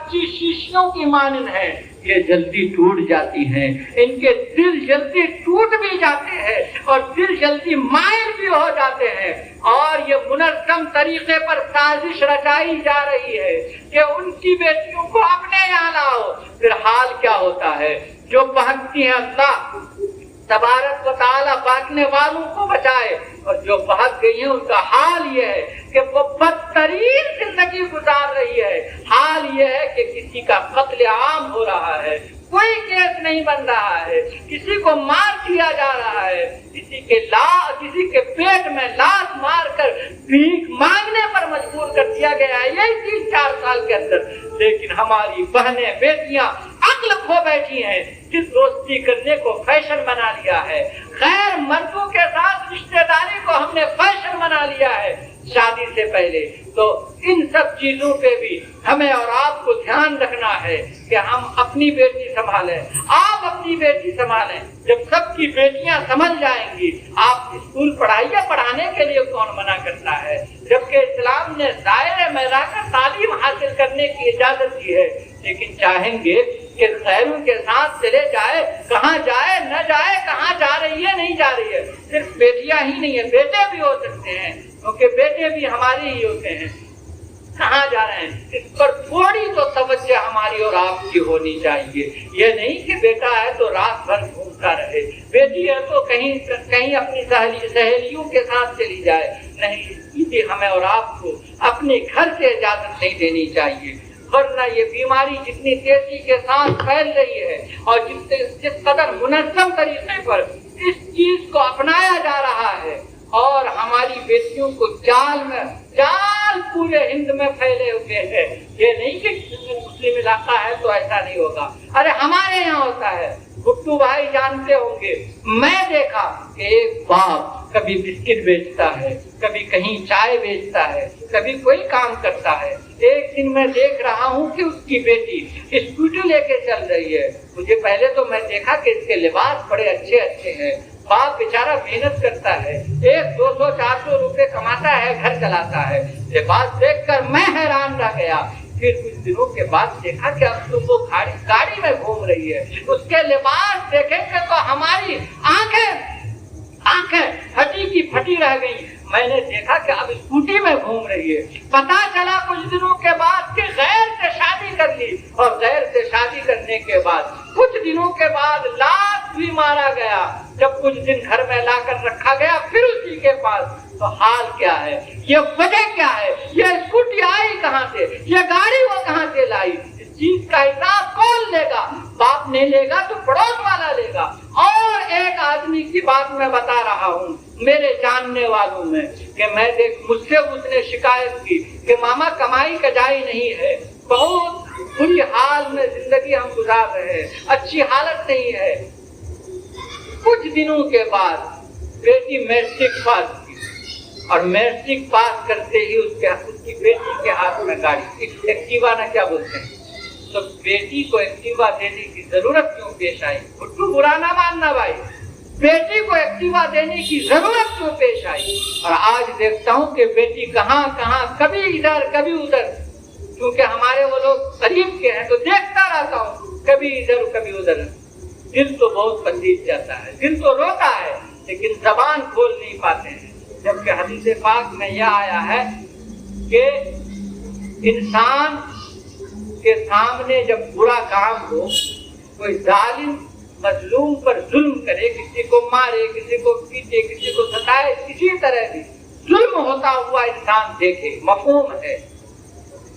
कच्ची शीशियों की मानंद है, ये जल्दी टूट जाती हैं, इनके दिल जल्दी टूट भी जाते हैं और दिल जल्दी मायल भी हो जाते हैं। और ये मुनज़्ज़म तरीके पर साजिश रचाई जा रही है कि उनकी बेटियों को अपने यहाँ लाओ। फिर हाल क्या होता है, जो भागती हैं अल्लाह तबारक व तआला भागने वालों को बचाए, और जो भाग गई हैं उनका हाल ये है कि वो बदतरीन जिंदगी गुजार रही है। हाल ये है कि किसी का कत्ल आम हो रहा है, कोई केस नहीं बन रहा है, किसी को मार दिया जा रहा है, किसी के पेट में लात मार कर भीख मांगने पर मजबूर कर दिया गया है, यही 3-4 साल के अंदर। लेकिन हमारी बहनें बेटियां अक्ल खो बैठी हैं, जिस दोस्ती करने को फैशन बना लिया है, गैर मर्दों के साथ रिश्तेदारी को हमने फैशन बना लिया है शादी से पहले। तो इन सब चीजों पे भी हमें और आपको ध्यान रखना है कि हम अपनी बेटी संभालें, आप अपनी बेटी संभालें। जब सबकी बेटियां समझ जाएंगी, आप स्कूल पढ़ाइए, पढ़ाने के लिए कौन मना करता है, जबकि इस्लाम ने दायरे में रहकर तालीम हासिल करने की इजाजत दी है। लेकिन चाहेंगे कि गैरों के साथ चले जाए, कहाँ जाए न जाए, कहाँ जा रही है नहीं जा रही है। सिर्फ बेटियां ही नहीं है, बेटे भी हो सकते हैं, क्योंकि बेटे भी हमारे ही होते हैं। कहाँ जा रहे हैं, इस पर थोड़ी तो तवज्जो हमारी और आपकी होनी चाहिए। ये नहीं कि बेटा है तो रात भर घूमता रहे, बेटी है तो कहीं अपनी सहेलियों के साथ चली जाए। नहीं, इसे हमें और आपको अपने घर से इजाजत नहीं देनी चाहिए, वरना ये बीमारी जितनी तेजी के साथ फैल रही है और जिस कदर मुनज़्ज़म तरीके पर इस चीज को अपनाया जा रहा है, और हमारी बेटियों को जाल पूरे हिंद में फैले हुए हैं। ये नहीं कि मुस्लिम इलाका है तो ऐसा नहीं होगा, अरे हमारे यहाँ होता है। गुड्डू भाई जानते होंगे, मैं देखा कि एक बाप कभी बिस्किट बेचता है, कभी कहीं चाय बेचता है, कभी कोई काम करता है। एक दिन मैं देख रहा हूँ कि उसकी बेटी स्कूटी लेके चल रही है। मुझे पहले तो मैं देखा कि इसके लिबास बड़े अच्छे अच्छे हैं, बाप बेचारा मेहनत करता है, 100-200-400 रुपए कमाता है, घर चलाता है। लिबास देखकर मैं हैरान रह गया। फिर कुछ दिनों के बाद देखा कि अब तो वो गाड़ी में घूम रही है। उसके लिबास देखेंगे तो हमारी आंखें फटी की फटी रह गई। मैंने देखा कि अब स्कूटी में घूम रही है। पता चला कुछ दिनों के बाद कि गैर से शादी कर ली, और गैर से शादी करने के बाद कुछ दिनों के बाद लात भी मारा गया। जब कुछ दिन घर में लाकर रखा गया फिर उसी के पास, तो हाल क्या है, ये वजह क्या है, ये स्कूटी आई कहाँ से, ये गाड़ी वो कहाँ से लाई। इस चीज का हिसाब कौन लेगा, बाप नहीं लेगा तो पड़ोस वाला लेगा। और एक आदमी की बात मैं बता रहा हूँ मेरे जानने वालों में, कि मुझसे उसने शिकायत की कि मामा कमाई कजाई नहीं है, बहुत बुरी हाल में जिंदगी हम गुजार रहे हैं, अच्छी हालत नहीं है। कुछ दिनों के बाद बेटी मैट्रिक पास की, और मैट्रिक पास करते ही उसकी बेटी के हाथ में गाड़ी, एक्टिवा ना क्या बोलते हैं, तो बेटी को एक्टिवा देने की जरूरत क्यों पेश आई। गुड्डू बुरा ना मानना भाई, बेटी को एक्टिवा देने की जरूरत क्यों पेश आई। और आज देखता हूँ कि बेटी कहाँ कभी इधर कभी उधर, क्योंकि हमारे वो लोग करीब के हैं तो देखता रहता हूँ, कभी इधर कभी उधर। दिल तो बहुत पसीज जाता है, दिल तो रोता है, लेकिन जबान खोल नहीं पाते हैं। जबकि हदीस पाक में यह आया है कि इंसान के सामने जब बुरा काम हो, कोई जालिम मजलूम पर जुल्म करे, किसी को मारे, किसी को पीटे, किसी को सताए, किसी तरह भी जुल्म होता हुआ इंसान देखे, मफहूम है,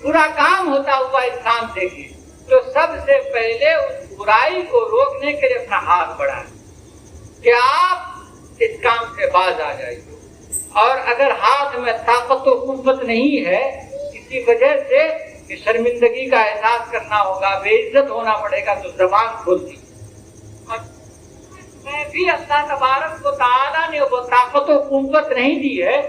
बुरा काम होता हुआ इंसान देखे, तो सबसे पहले उस बुराई को रोकने के लिए अपना हाथ बढ़ाए कि आप इस काम से बाज आ जाइए। और अगर हाथ में ताकत और कुव्वत नहीं है, किसी वजह से कि शर्मिंदगी का एहसास करना होगा, बेइज्जत होना पड़ेगा, तो जबान खोल दी। और मैं भी अल्लाह तबारक व तआला ने वो ताकत और कुव्वत नहीं दी है,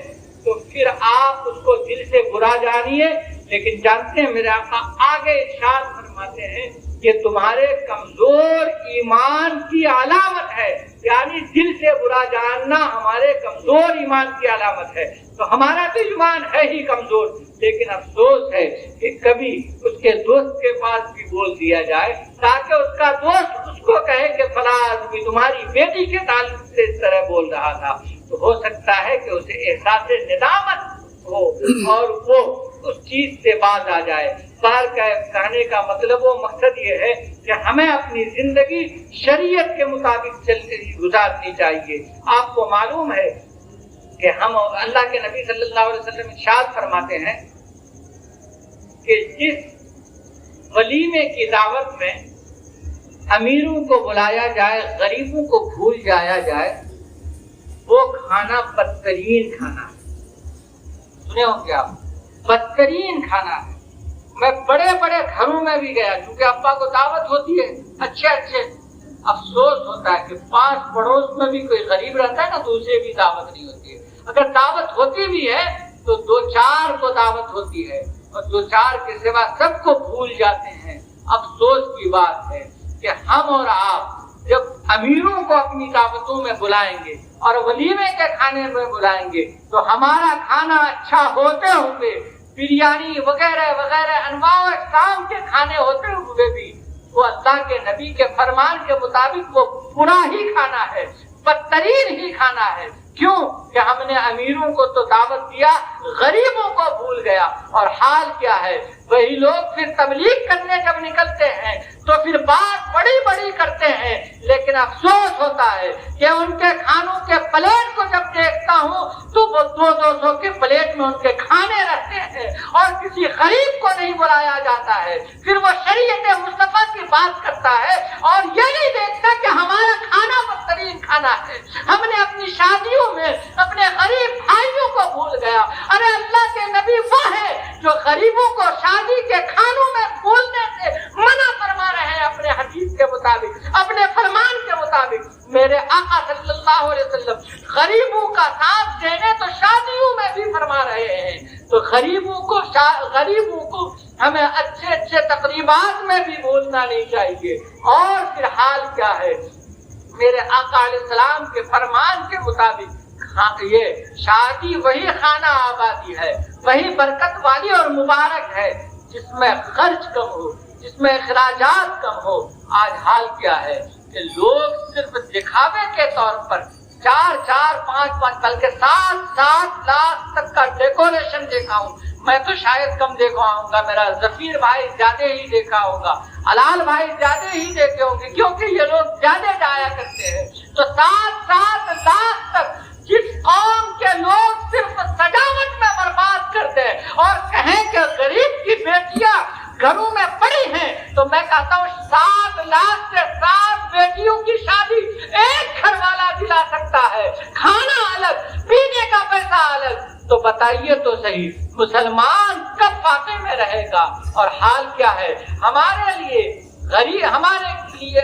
तो फिर आप उसको दिल से बुरा जानिए। लेकिन जानते हैं मेरे आका आगे इरशाद फरमाते हैं یہ تمہارے کمزور ایمان کی علامت ہے، یعنی دل سے برا جاننا ہمارے کمزور ایمان کی علامت ہے۔ تو ہمارا تو ایمان ہے ہی کمزور، لیکن افسوس ہے کہ کبھی اس کے دوست کے پاس بھی بول دیا جائے تاکہ اس کا دوست اس کو کہے کہ فلاں آدمی تمہاری بیٹی کے تعلق سے اس طرح بول رہا تھا، تو ہو سکتا ہے کہ اسے احساس ندامت ہو اور وہ اس چیز سے باز آ جائے۔ باہر کا کہنے کا مطلب و مقصد یہ ہے کہ ہمیں اپنی زندگی شریعت کے مطابق گزارنی چاہیے۔ آپ کو معلوم ہے کہ ہم اللہ کے نبی صلی اللہ علیہ وسلم ارشاد فرماتے ہیں کہ جس ولیمے کی دعوت میں امیروں کو بلایا جائے، غریبوں کو بھول جایا جائے، وہ کھانا بدترین کھانا ہے۔ سنے ہوں گے آپ، بدترین کھانا ہے۔ میں بڑے بڑے گھروں میں بھی گیا، کیونکہ ابا کو دعوت ہوتی ہے اچھے اچھے، افسوس ہوتا ہے کہ پاس پڑوس میں بھی کوئی غریب رہتا ہے نا تو اسے بھی دعوت نہیں ہوتی ہے۔ اگر دعوت ہوتی بھی ہے تو دو چار کو دعوت ہوتی ہے اور دو چار کے سوا سب کو بھول جاتے ہیں۔ افسوس کی بات ہے کہ ہم اور آپ جب امیروں کو اپنی دعوتوں میں بلائیں گے اور ولیمے کے کھانے میں بلائیں گے تو ہمارا کھانا اچھا ہوتے ہوئے، بریانی وغیرہ وغیرہ انواع اقسام کے کھانے ہوتے ہوئے بھی وہ اللہ کے نبی کے فرمان کے مطابق وہ برا ہی کھانا ہے، بدترین ہی کھانا ہے۔ کیوں کہ ہم نے امیروں کو تو دعوت دیا، غریبوں کو بھول گیا۔ اور حال کیا ہے، وہی لوگ پھر تبلیغ کرنے جب نکلتے ہیں تو پھر بات بڑی بڑی کرتے ہیں، لیکن افسوس ہوتا ہے کہ ان کے کھانوں کے پلیٹ کو جب دیکھتا ہوں تو وہ 200 کے پلیٹ میں ان کے کھانے رہتے ہیں اور کسی غریب کو نہیں بلایا جاتا ہے۔ پھر وہ شریعت مصطفیٰ کی بات کرتا ہے اور یہ نہیں دیکھتا کہ ہمارا کھانا بدترین کھانا ہے۔ ہم نے اپنی شادیوں میں اپنے غریب بھائیوں کو بھول گیا۔ ارے اللہ کے نبی وہ ہے جو غریبوں کو شادی کے کھانوں میں بھولنے سے منع فرما رہے ہیں اپنے حدیث کے مطابق، اپنے فرمان کے مطابق۔ میرے آقا صلی اللہ علیہ وسلم غریبوں کا ساتھ دینے تو شادیوں میں بھی فرما رہے ہیں، تو غریبوں کو ہمیں اچھے اچھے تقریبات میں بھی بھولنا نہیں چاہیے۔ اور پھر حال کیا ہے، میرے آقا علیہ السلام کے فرمان کے مطابق یہ شادی وہی خانہ آبادی ہے، وہی برکت والی اور مبارک ہے جس میں خرچ کم ہو، جس میں اخراجات کم ہو۔ آج حال کیا ہے کہ لوگ صرف دکھاوے کے طور پر 4 5 بلکہ 7 لاکھ تک کا ڈیکوریشن دیکھا ہوں۔ میں تو شاید کم دیکھا ہوں گا، میرا ظفیر بھائی زیادہ ہی دیکھا ہوگا، علال بھائی زیادہ ہی دیکھے ہوں گے، کیونکہ یہ لوگ زیادہ جایا کرتے ہیں۔ تو 7 لاکھ تک جس قوم کے لوگ صرف سجاوٹ میں برباد کر دیں اور کہیں کہ غریب کی بیٹیاں گھروں میں پڑی ہیں، تو میں کہتا ہوں 7 لاکھ سے 7 بیٹیوں کی شادی ایک گھر والا دلا سکتا ہے، کھانا الگ، پینے کا پیسہ الگ۔ تو بتائیے تو صحیح، مسلمان کب فاقے میں رہے گا؟ اور حال کیا ہے، ہمارے لیے غریب،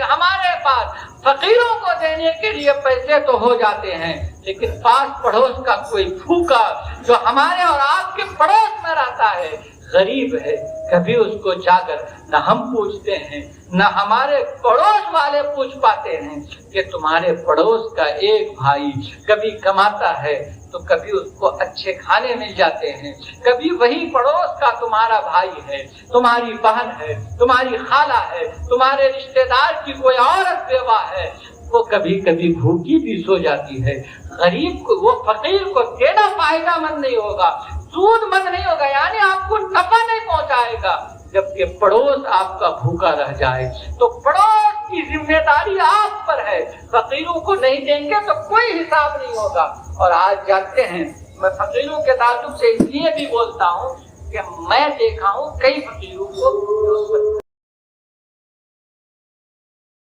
ہمارے پاس فقیروں کو دینے کے لیے پیسے تو ہو جاتے ہیں، لیکن پاس پڑوس کا کوئی بھوکا جو ہمارے اور آپ کے پڑوس میں رہتا ہے، غریب ہے، کبھی اس کو جا کر نہ ہم پوچھتے ہیں، نہ ہمارے پڑوس والے پوچھ پاتے ہیں کہ تمہارے پڑوس کا ایک بھائی کبھی کماتا ہے تو کبھی اس کو اچھے کھانے مل جاتے ہیں، کبھی وہی پڑوس کا تمہارا بھائی ہے، تمہاری بہن ہے، تمہاری خالہ ہے، تمہارے رشتہ دار کی کوئی عورت بیوہ ہے، وہ کبھی کبھی بھوکی بھی سو جاتی ہے۔ غریب کو، وہ فقیر کو دینا فائدہ مند نہیں ہوگا، سود مند نہیں ہوگا، یعنی آپ کو نفع نہیں پہنچائے گا، جبکہ پڑوس آپ کا بھوکا رہ جائے۔ تو پڑوس کی ذمہ داری آپ پر ہے، فقیروں کو نہیں دیں گے تو کوئی حساب نہیں ہوگا۔ اور آج جانتے ہیں، میں فقیروں کے تعلق سے اس لیے بھی بولتا ہوں کہ میں دیکھا ہوں کئی فقیروں کو